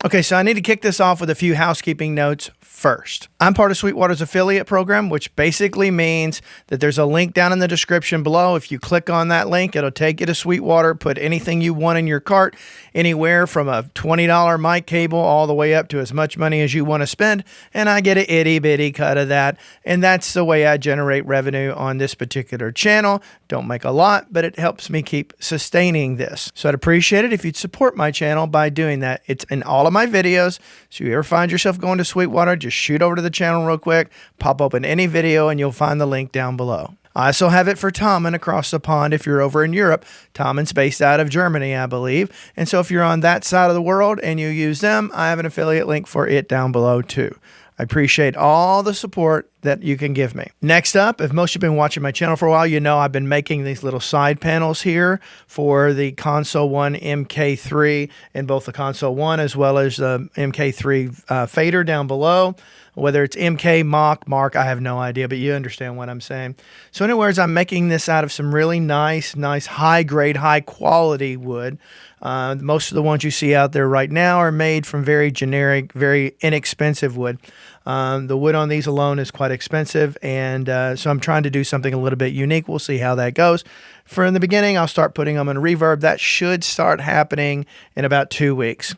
Okay, so I need to kick this off with a few housekeeping notes first. I'm part of Sweetwater's affiliate program, which basically means that there's a link down in the description below. If you click on that link, it'll take you to Sweetwater. Put anything you want in your cart, anywhere from a $20 mic cable all the way up to as much money as you want to spend, and I get an itty bitty cut of that. And that's the way I generate revenue on this particular channel. Don't make a lot, but it helps me keep sustaining this. So I'd appreciate it if you'd support my channel by doing that. It's in all of my videos. So if you ever find yourself going to Sweetwater, just shoot over to the channel real quick, pop open any video, and you'll find the link down below. I also have it for Tommen across the pond if you're over in Europe. Tommen's based out of Germany, I believe. And so if you're on that side of the world and you use them, I have an affiliate link for it down below too. I appreciate all the support that you can give me. Next up, if most of you have been watching my channel for a while, you know I've been making these little side panels here for the Console 1 MK3 in both the Console 1 as well as the MK3 fader down below. Whether it's MK, Mach, Mark, I have no idea, but you understand what I'm saying. So anyways, I'm making this out of some really nice, high-grade, high-quality wood. Most of the ones you see out there right now are made from very generic, very inexpensive wood. The wood on these alone is quite expensive, and so I'm trying to do something a little bit unique. We'll see how that goes. For in the beginning, I'll start putting them in Reverb. That should start happening in about 2 weeks.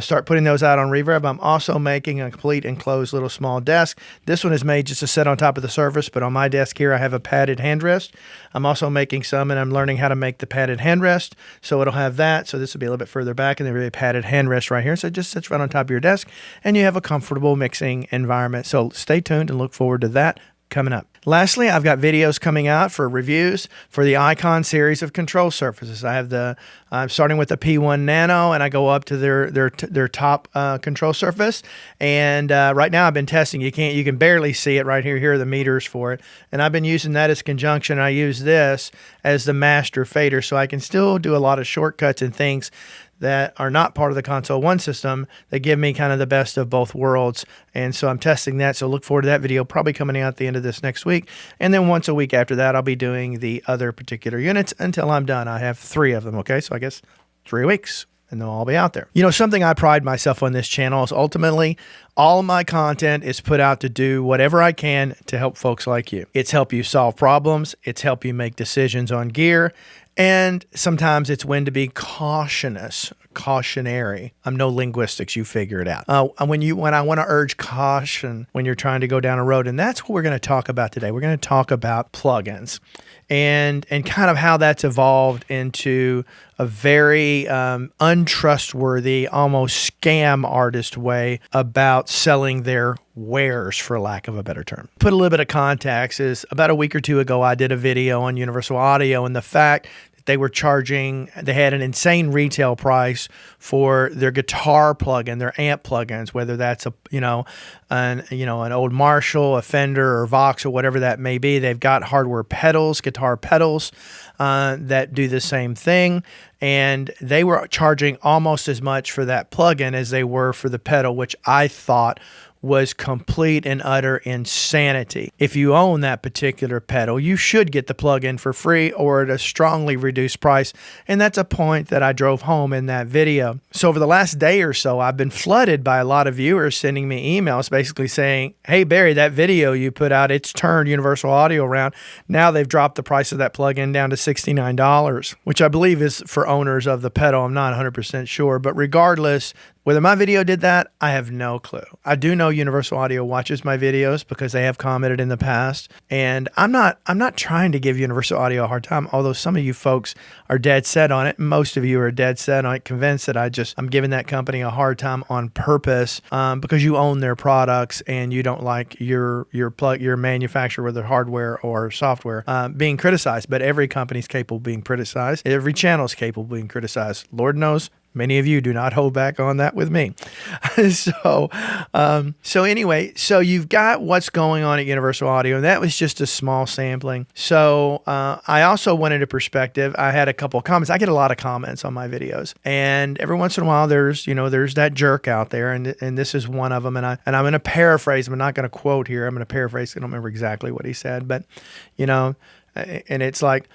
Start putting those out on Reverb. I'm also making a complete enclosed little small desk. This one is made just to sit on top of the surface, but on my desk here I have a padded handrest. I'm also making some, and I'm learning how to make the padded handrest, so it'll have that. So this will be a little bit further back, and there'll be a padded handrest right here. So it just sits right on top of your desk, and you have a comfortable mixing environment. So stay tuned and look forward to that coming up. Lastly, I've got videos coming out for reviews for the Icon series of control surfaces. I have I'm starting with the P1 Nano, and I go up to their top control surface. And right now I've been testing. You can barely see it right here. Here are the meters for it. And I've been using that as conjunction. I use this as the master fader, so I can still do a lot of shortcuts and things that are not part of the Console 1 system that give me kind of the best of both worlds. And so I'm testing that. So look forward to that video probably coming out at the end of this next week. And then once a week after that, I'll be doing the other particular units until I'm done. I have 3 of them. Okay. So I guess 3 weeks and they'll all be out there. You know, something I pride myself on this channel is ultimately all of my content is put out to do whatever I can to help folks like you. It's help you solve problems. It's help you make decisions on gear. And sometimes it's when to be cautionary. I'm no linguistics, you figure it out. When I want to urge caution when you're trying to go down a road, and that's what we're going to talk about today. We're going to talk about plugins and kind of how that's evolved into a very untrustworthy, almost scam artist way about selling their wares, for lack of a better term. Put a little bit of context is about a week or 2 ago, I did a video on Universal Audio and the fact they had an insane retail price for their guitar plugin, their amp plugins, whether that's an old Marshall, a Fender, or Vox, or whatever that may be. They've got hardware pedals, guitar pedals that do the same thing, and they were charging almost as much for that plugin as they were for the pedal, which I thought was complete and utter insanity. If you own that particular pedal, you should get the plug-in for free or at a strongly reduced price, and that's a point that I drove home in that video. So over the last day or so, I've been flooded by a lot of viewers sending me emails basically saying, hey Barry, that video you put out, it's turned Universal Audio around. Now they've dropped the price of that plug-in down to $69, which I believe is for owners of the pedal. I'm not 100% sure, but regardless, whether my video did that, I have no clue. I do know Universal Audio watches my videos because they have commented in the past, and I'm not trying to give Universal Audio a hard time, although some of you folks are dead set on it. Most of you are dead set on it, convinced that I'm giving that company a hard time on purpose because you own their products and you don't like your manufacturer, whether hardware or software, being criticized. But every company's capable of being criticized. Every channel is capable of being criticized. Lord knows many of you do not hold back on that with me. So anyway, so you've got what's going on at Universal Audio, and that was just a small sampling. So I also wanted a perspective. I had a couple of comments. I get a lot of comments on my videos, and every once in a while there's that jerk out there, and this is one of them. And I'm going to paraphrase. I'm not going to quote here. I'm going to paraphrase. I don't remember exactly what he said, but and it's like,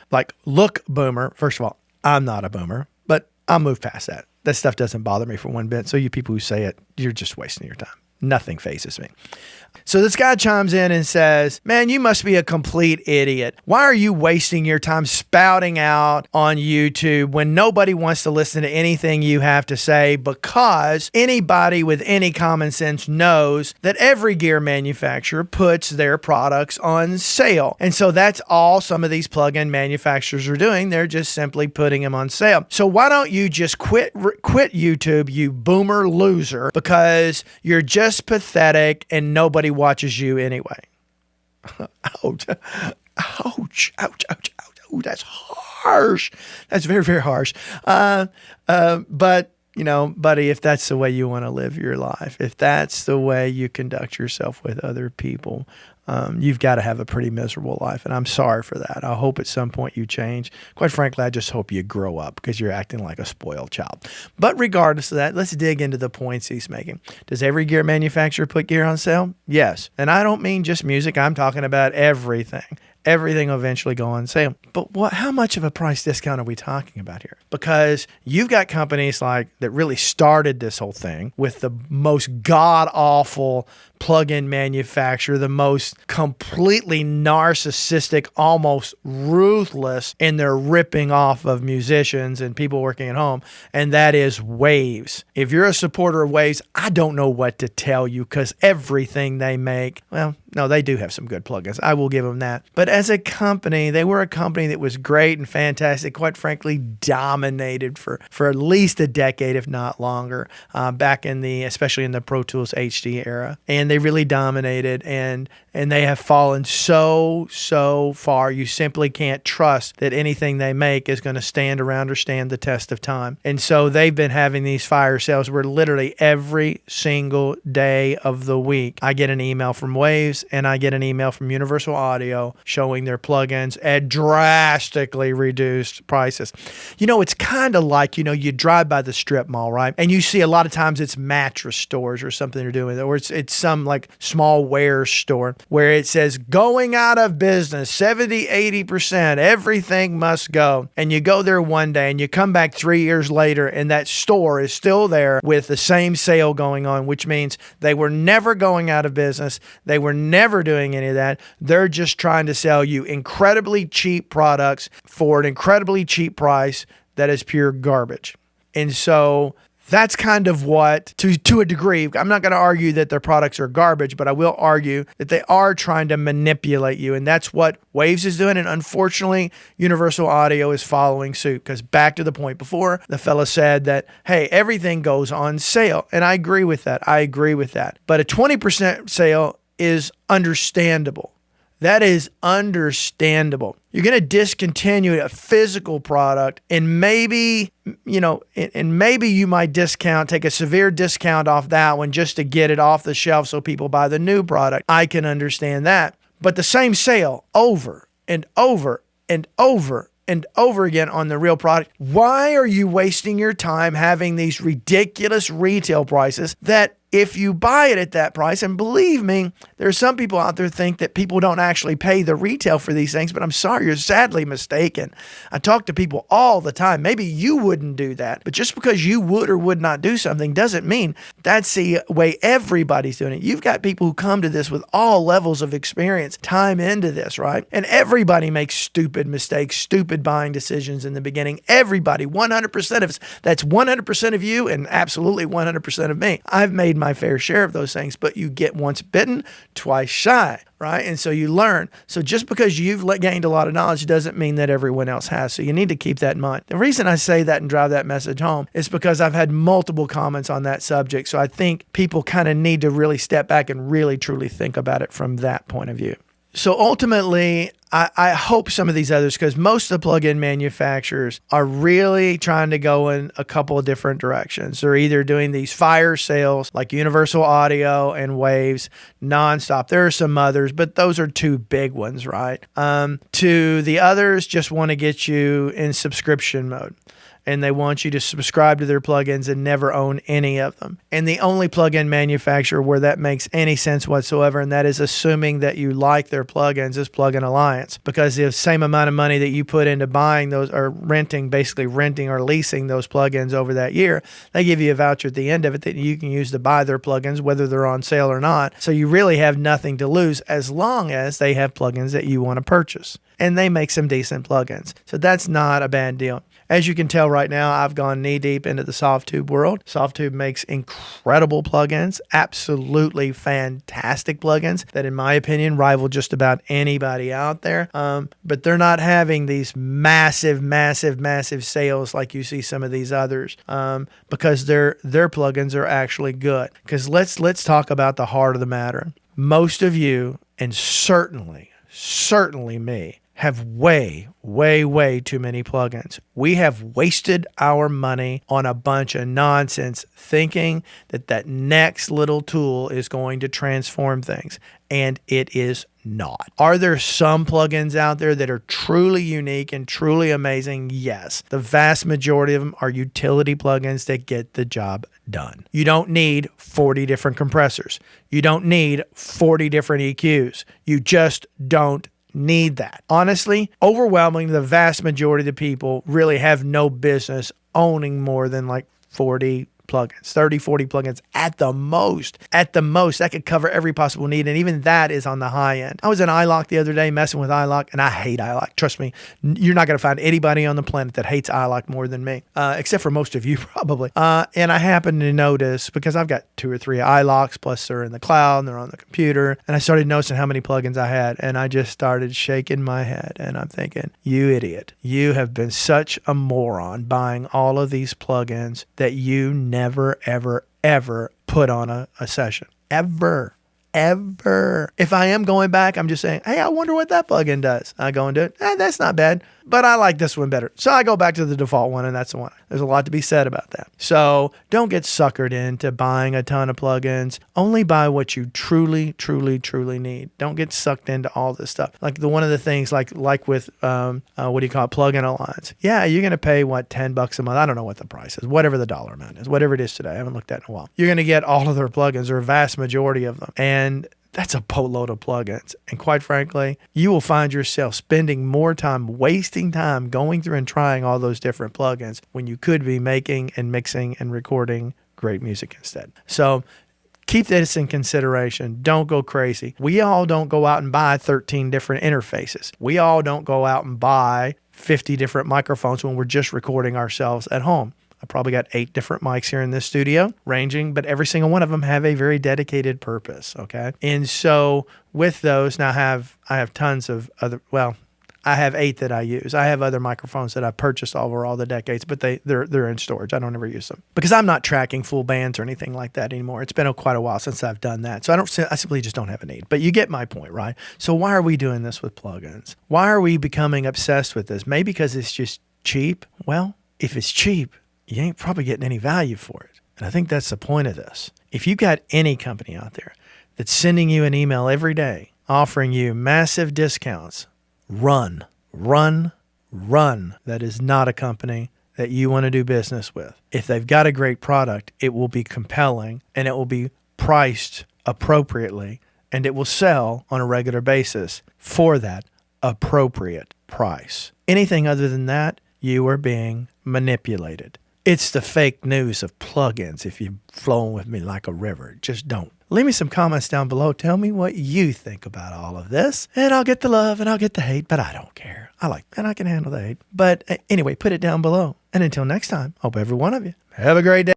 look, boomer. First of all, I'm not a boomer, but I'll move past that. That stuff doesn't bother me for one bit. So you people who say it, you're just wasting your time. Nothing phases me. So this guy chimes in and says, man, you must be a complete idiot. Why are you wasting your time spouting out on YouTube when nobody wants to listen to anything you have to say? Because anybody with any common sense knows that every gear manufacturer puts their products on sale. And so that's all some of these plug-in manufacturers are doing. They're just simply putting them on sale. So why don't you just quit YouTube, you boomer loser, because you're just pathetic and nobody watches you anyway. Ouch. Ouch. Ouch. Ouch. Ouch. Oh, that's harsh. That's very, very harsh. But, you know, buddy, if that's the way you want to live your life, if that's the way you conduct yourself with other people, you've got to have a pretty miserable life. And I'm sorry for that. I hope at some point you change. Quite frankly, I just hope you grow up because you're acting like a spoiled child. But regardless of that, let's dig into the points he's making. Does every gear manufacturer put gear on sale? Yes. And I don't mean just music. I'm talking about everything. Everything will eventually go on sale. But how much of a price discount are we talking about here? Because you've got companies like that really started this whole thing with the most god-awful plug-in manufacturer, the most completely narcissistic, almost ruthless in their ripping off of musicians and people working at home, and that is Waves. If you're a supporter of Waves, I don't know what to tell you because everything they make, well, no, they do have some good plugins. I will give them that. But as a company, they were a company that was great and fantastic, quite frankly, dominated for at least a decade, if not longer, back in especially in the Pro Tools HD era. And they really dominated, and they have fallen so far. You simply can't trust that anything they make is going to stand around or stand the test of time. And so they've been having these fire sales where literally every single day of the week, I get an email from Waves and I get an email from Universal Audio showing their plugins at drastically reduced prices. You know, it's kind of like, you know, you drive by the strip mall, right? And you see a lot of times it's mattress stores or something they're doing, or it's some like small wear store where it says going out of business, 70, 80%, everything must go. And you go there one day and you come back 3 years later and that store is still there with the same sale going on, which means they were never going out of business. They were never doing any of that. They're just trying to sell you incredibly cheap products for an incredibly cheap price that is pure garbage. And so that's kind of what, to a degree, I'm not going to argue that their products are garbage, but I will argue that they are trying to manipulate you. And that's what Waves is doing. And unfortunately, Universal Audio is following suit because back to the point before, the fella said that, hey, everything goes on sale. And I agree with that. But a 20% sale is understandable. That is understandable. You're going to discontinue a physical product and maybe you might take a severe discount off that one just to get it off the shelf so people buy the new product. I can understand that. But the same sale over and over and over and over again on the real product. Why are you wasting your time having these ridiculous retail prices that if you buy it at that price, and believe me, there are some people out there think that people don't actually pay the retail for these things, but I'm sorry, you're sadly mistaken. I talk to people all the time. Maybe you wouldn't do that, but just because you would or would not do something doesn't mean that's the way everybody's doing it. You've got people who come to this with all levels of experience, time into this, right? And everybody makes stupid mistakes, stupid buying decisions in the beginning. Everybody, 100% of us. That's 100% of you and absolutely 100% of me. I've made my fair share of those things, but you get once bitten, twice shy, right? And so you learn. So just because you've gained a lot of knowledge doesn't mean that everyone else has. So you need to keep that in mind. The reason I say that and drive that message home is because I've had multiple comments on that subject. So I think people kind of need to really step back and really truly think about it from that point of view. So ultimately, I hope some of these others, because most of the plug-in manufacturers are really trying to go in a couple of different directions. They're either doing these fire sales like Universal Audio and Waves nonstop. There are some others, but those are two big ones, right? To the others, just want to get you in subscription mode. and they want you to subscribe to their plugins and never own any of them. And the only plugin manufacturer where that makes any sense whatsoever, and that is assuming that you like their plugins, is Plugin Alliance, because the same amount of money that you put into buying those or basically renting or leasing those plugins over that year, they give you a voucher at the end of it that you can use to buy their plugins, whether they're on sale or not. So you really have nothing to lose as long as they have plugins that you want to purchase. And they make some decent plugins. So that's not a bad deal. As you can tell right now, I've gone knee deep into the Softube world. Softube makes incredible plugins, absolutely fantastic plugins that, in my opinion, rival just about anybody out there. But they're not having these massive sales like you see some of these others, because their plugins are actually good. Because let's talk about the heart of the matter. Most of you, and certainly me, have way too many plugins. We have wasted our money on a bunch of nonsense thinking that next little tool is going to transform things, and it is not. Are there some plugins out there that are truly unique and truly amazing? Yes. The vast majority of them are utility plugins that get the job done. You don't need 40 different compressors. You don't need 40 different EQs. You just don't need that. Honestly, overwhelmingly, the vast majority of the people really have no business owning more than like 40 plugins, 30, 40 plugins at the most. At the most, that could cover every possible need, and even that is on the high end. I was in iLok the other day messing with iLok, and I hate iLok. Trust me, you're not going to find anybody on the planet that hates iLok more than me, except for most of you probably. And I happened to notice, because I've got 2 or 3 iLoks, plus they're in the cloud and they're on the computer, and I started noticing how many plugins I had, and I just started shaking my head, and I'm thinking, you idiot. You have been such a moron buying all of these plugins that you never, ever put on a session. Ever. If I am going back, I'm just saying, hey, I wonder what that plugin does. I go and do it. That's not bad, but I like this one better. So I go back to the default one, and that's the one. There's a lot to be said about that. So don't get suckered into buying a ton of plugins. Only buy what you truly need. Don't get sucked into all this stuff. Like one of the things, like with Plugin Alliance. Yeah, you're going to pay, $10 a month? I don't know what the price is, whatever the dollar amount is, whatever it is today. I haven't looked at it in a while. You're going to get all of their plugins, or a vast majority of them. And that's a boatload of plugins. And quite frankly, you will find yourself spending more time, wasting time going through and trying all those different plugins when you could be making and mixing and recording great music instead. So keep this in consideration. Don't go crazy. We all don't go out and buy 13 different interfaces. We all don't go out and buy 50 different microphones when we're just recording ourselves at home. I probably got 8 different mics here in this studio, ranging, but every single one of them have a very dedicated purpose, okay? And so with those, now I have tons of other, I have 8 that I use. I have other microphones that I purchased over all the decades, but they're in storage. I don't ever use them because I'm not tracking full bands or anything like that anymore. It's been quite a while since I've done that. So I simply just don't have a need. But you get my point, right? So why are we doing this with plugins? Why are we becoming obsessed with this? Maybe because it's just cheap? Well, if it's cheap, you ain't probably getting any value for it. And I think that's the point of this. If you got any company out there that's sending you an email every day offering you massive discounts, run. That is not a company that you want to do business with. If they've got a great product, it will be compelling and it will be priced appropriately, and it will sell on a regular basis for that appropriate price. Anything other than that, you are being manipulated. It's the fake news of plugins if you're flowing with me like a river. Just don't. Leave me some comments down below. Tell me what you think about all of this. And I'll get the love and I'll get the hate, but I don't care. And I can handle the hate. But anyway, put it down below. And until next time, hope every one of you have a great day.